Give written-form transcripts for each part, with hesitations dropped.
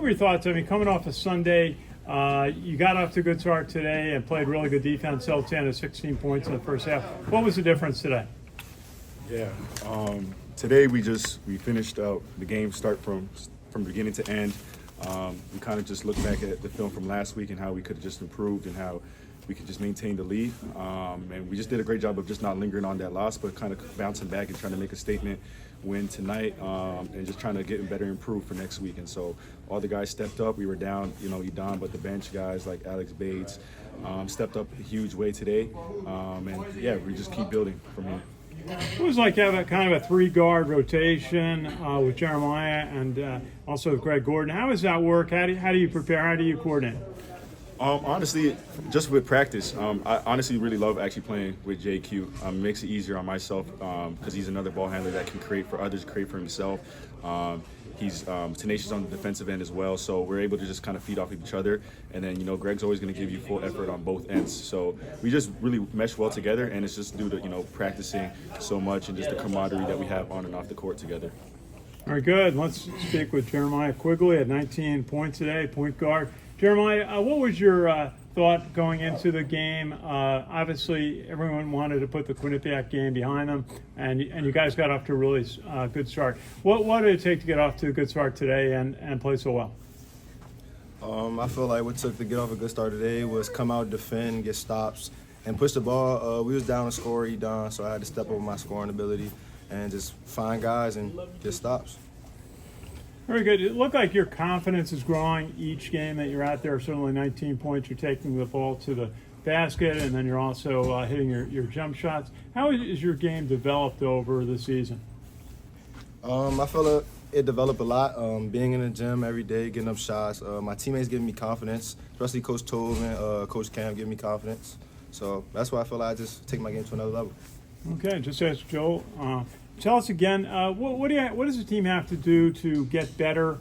what were your thoughts? I mean, coming off a Sunday, you got off to a good start today and played really good defense, held 10 to 16 points in the first half. What was the difference today? Yeah, today we finished the game start from beginning to end. We kind of just looked back at the film from last week and how we could have just improved and how we could just maintain the lead. And we just did a great job of just not lingering on that loss, but kind of bouncing back and trying to make a statement win tonight, and just trying to get better and improve for next week. And so all the guys stepped up. We were down, Iona, but the bench guys like Alex Bates stepped up a huge way today. And yeah, we just keep building from here. It was like having kind of a three-guard rotation with Jeremiah and also with Greg Gordon. How does that work? How do you prepare? How do you coordinate? Honestly, just with practice, I honestly really love actually playing with JQ. It makes it easier on myself because he's another ball handler that can create for others, create for himself. He's tenacious on the defensive end as well, so we're able to just kind of feed off each other. And then, Greg's always going to give you full effort on both ends. So we just really mesh well together, and it's just due to, practicing so much and just the camaraderie that we have on and off the court together. Very good. Let's speak with Jeremiah Quigley at 19 points today, point guard. Jeremiah, what was your thought going into the game? Obviously, everyone wanted to put the Quinnipiac game behind them, and you guys got off to a really good start. What did it take to get off to a good start today and play so well? I feel like what took to get off a good start today was come out, defend, get stops, and push the ball. We was down a score, down, so I had to step up my scoring ability and just find guys and get stops. Very good. It looked like your confidence is growing each game that you're out there. Certainly 19 points. You're taking the ball to the basket, and then you're also hitting your jump shots. How is your game developed over the season? I feel like it developed a lot. Being in the gym every day, getting up shots. My teammates giving me confidence, especially Coach Tobin, Coach Cam giving me confidence. So that's why I feel like I just take my game to another level. Okay, just ask Joel. Tell us again, what does the team have to do to get better?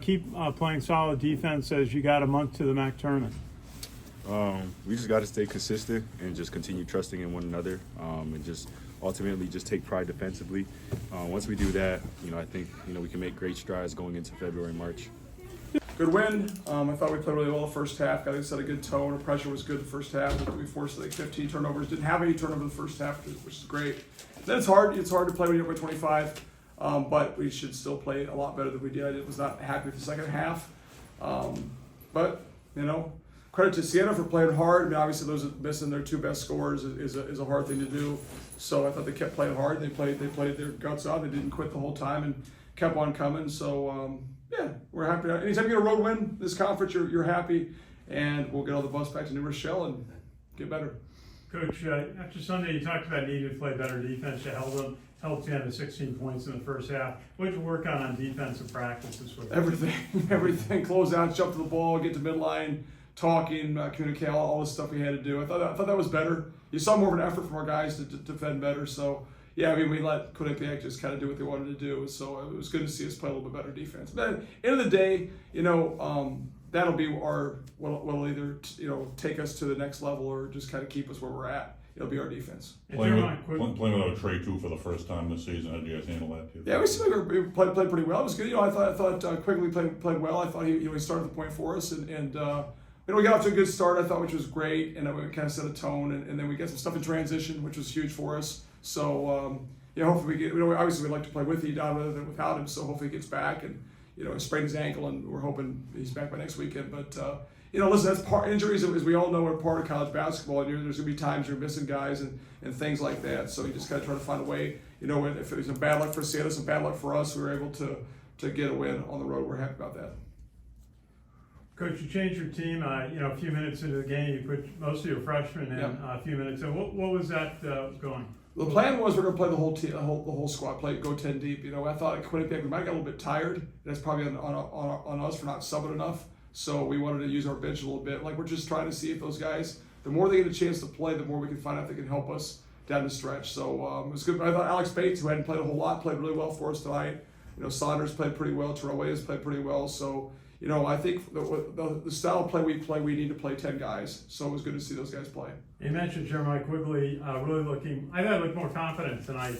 Keep playing solid defense as you got a month to the MAC tournament. We just got to stay consistent and just continue trusting in one another, and just ultimately just take pride defensively. Once we do that, I think we can make great strides going into February and March. Good win. I thought we played really well the first half. Got set a good tone. The pressure was good the first half. We forced like 15 turnovers. Didn't have any turnovers the first half, which is great. Then it's hard. It's hard to play when you're up by 25, but we should still play a lot better than we did. I was not happy with the second half, but credit to Siena for playing hard. I mean, obviously those missing their two best scorers is a hard thing to do. So I thought they kept playing hard. They played their guts out. They didn't quit the whole time and kept on coming. So yeah, we're happy. Anytime you get a road win this conference, you're happy, and we'll get all the bus back to New Rochelle and get better. Coach, after Sunday, you talked about needing to play better defense. You held 10 to 16 points in the first half. What did you work on defensive practice this week? Everything. Close out, jump to the ball, get to midline, talking, communicate, all the stuff we had to do. I thought that was better. You saw more of an effort from our guys to defend better. So yeah, I mean, we let Quinnipiac just kind of do what they wanted to do. So it was good to see us play a little bit better defense. But at the end of the day, that'll be what'll either take us to the next level or just kind of keep us where we're at. It'll be our defense. Playing without a Trey too for the first time this season. How do you guys handle that too? Yeah, we seemed like we played pretty well. It was good. I thought Quigley played well. I thought he started the point for us, and we got off to a good start. I thought, which was great, and we kind of set a tone, and then we got some stuff in transition, which was huge for us. So hopefully we get. Obviously we'd like to play with Iona rather than without him. So hopefully he gets back and he sprained his ankle, and we're hoping he's back by next weekend. But listen, that's injuries, as we all know, are part of college basketball. And there's gonna be times you're missing guys and things like that. So you just gotta try to find a way. If it was some bad luck for Siena, some bad luck for us, we were able to get a win on the road. We're happy about that. Coach, you changed your team. A few minutes into the game, you put most of your freshmen in a few minutes. So what was that going? The plan was we're going to play the whole team, the whole squad, go 10 deep. I thought at Quinnipiac we might get a little bit tired. That's probably on us for not subbing enough. So we wanted to use our bench a little bit. Like, we're just trying to see if those guys, the more they get a chance to play, the more we can find out if they can help us down the stretch. So it was good. I thought Alex Bates, who hadn't played a whole lot, played really well for us tonight. Saunders played pretty well. Terrell Williams played pretty well. So I think the style of play we play, we need to play 10 guys. So it was good to see those guys play. You mentioned Jeremiah Quigley really I thought he looked more confident tonight,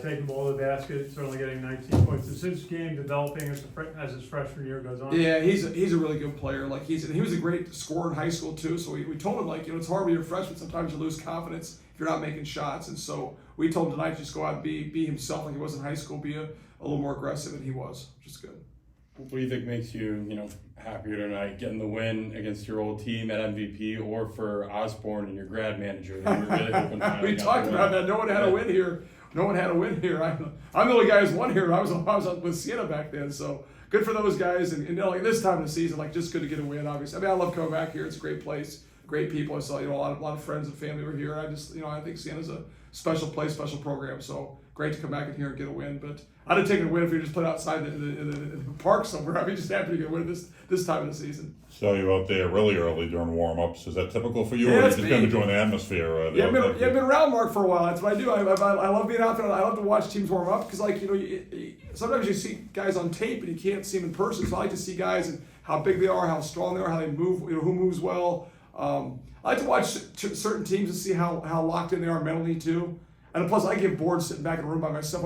taking the ball to the basket, certainly getting 19 points. Is his game developing as his freshman year goes on? Yeah, he's a really good player. Like he was a great scorer in high school too. So we told him, like, it's hard when you're a freshman. Sometimes you lose confidence if you're not making shots. And so we told him tonight, just go out and be himself like he was in high school, be a little more aggressive, and he was, which is good. What do you think makes you, happier tonight, getting the win against your old team at MVP, or for Osborne and your grad manager? That you're really hoping We talked about that. No one had a win here. I'm the only guy who's won here. I was with Siena back then, so good for those guys. And like this time of the season, like just good to get a win. Obviously, I mean, I love coming back here. It's a great place, great people. I saw a lot of friends and family were here. I just I think Siena's a special place, special program. So great to come back in here and get a win. But I'd have taken a win if we just played outside in the park somewhere. I'd be just happy to get a win this time of the season. Saw you out there really early during warm-ups. Is that typical for you, Yeah, or you it's just me. kind of enjoying the atmosphere? I've been around Mark for a while. That's what I do. I love being out there. I love to watch teams warm up because, like, sometimes you see guys on tape and you can't see them in person. So I like to see guys and how big they are, how strong they are, how they move, who moves well. I like to watch certain teams and see how locked in they are mentally too. And plus, I get bored sitting back in a room by myself.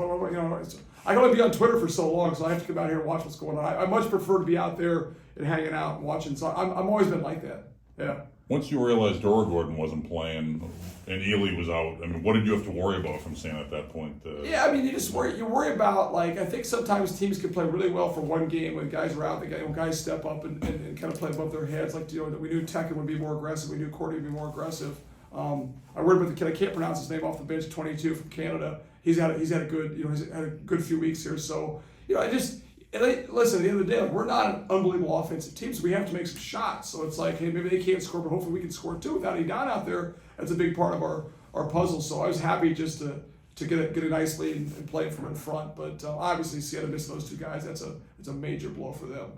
I can only be on Twitter for so long, so I have to come out here and watch what's going on. I much prefer to be out there and hanging out and watching. So I'm always been like that. Yeah. Once you realized Dora Gordon wasn't playing and Ely was out, I mean, what did you have to worry about from Siena at that point? Yeah, I mean, you worry about, like, I think sometimes teams can play really well for one game when guys are out. When guys step up and kind of play above their heads. Like, we knew Tekken would be more aggressive. We knew Courtney would be more aggressive. I worried about the kid. I can't pronounce his name off the bench. 22 from Canada. He's had a good few weeks here. So listen. At the end of the day, like, we're not an unbelievable offensive team, so we have to make some shots. So it's like, hey, maybe they can't score, but hopefully we can score too. Without Iona out there, that's a big part of our puzzle. So I was happy just to get a nice lead and play from in front. But obviously, Siena missing those two guys. It's a major blow for them.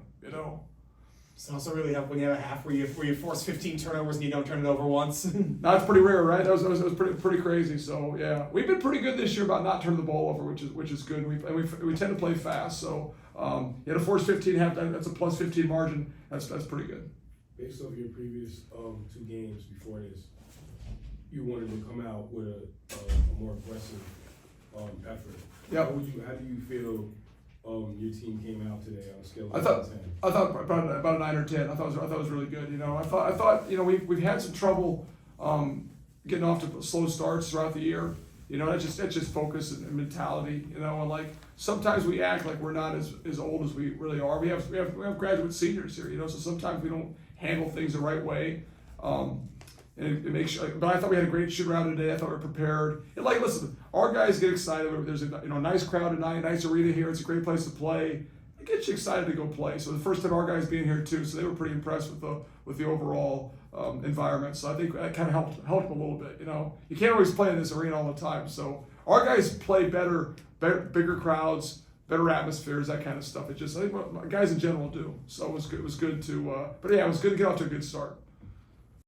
It's also really helped when you have a half where you force 15 turnovers and you don't turn it over once. That's pretty rare, right? That was pretty crazy. So yeah, we've been pretty good this year about not turning the ball over, which is good. We tend to play fast. So to force 15 halftime, that's a plus 15 margin. That's pretty good. Based off your previous 2 games before this, you wanted to come out with a more aggressive effort. Yeah. How do you feel your team came out today on a scale of I thought 1 to 10? I thought about a 9 or 10. I thought it was really good. I thought we've had some trouble getting off to slow starts throughout the year. That's just focus and mentality. And like sometimes we act like we're not as old as we really are. We have graduate seniors here. So sometimes we don't handle things the right way. And it makes sure, but I thought we had a great shoot around today. I thought we were prepared. And like, listen, our guys get excited. There's a nice crowd tonight, nice arena here. It's a great place to play. It gets you excited to go play. So the first time our guys being here too, so they were pretty impressed with the overall environment. So I think that kind of helped them a little bit. You can't always play in this arena all the time. So our guys play better, bigger crowds, better atmospheres, that kind of stuff. I think what guys in general do. So it was good to. But yeah, it was good to get off to a good start.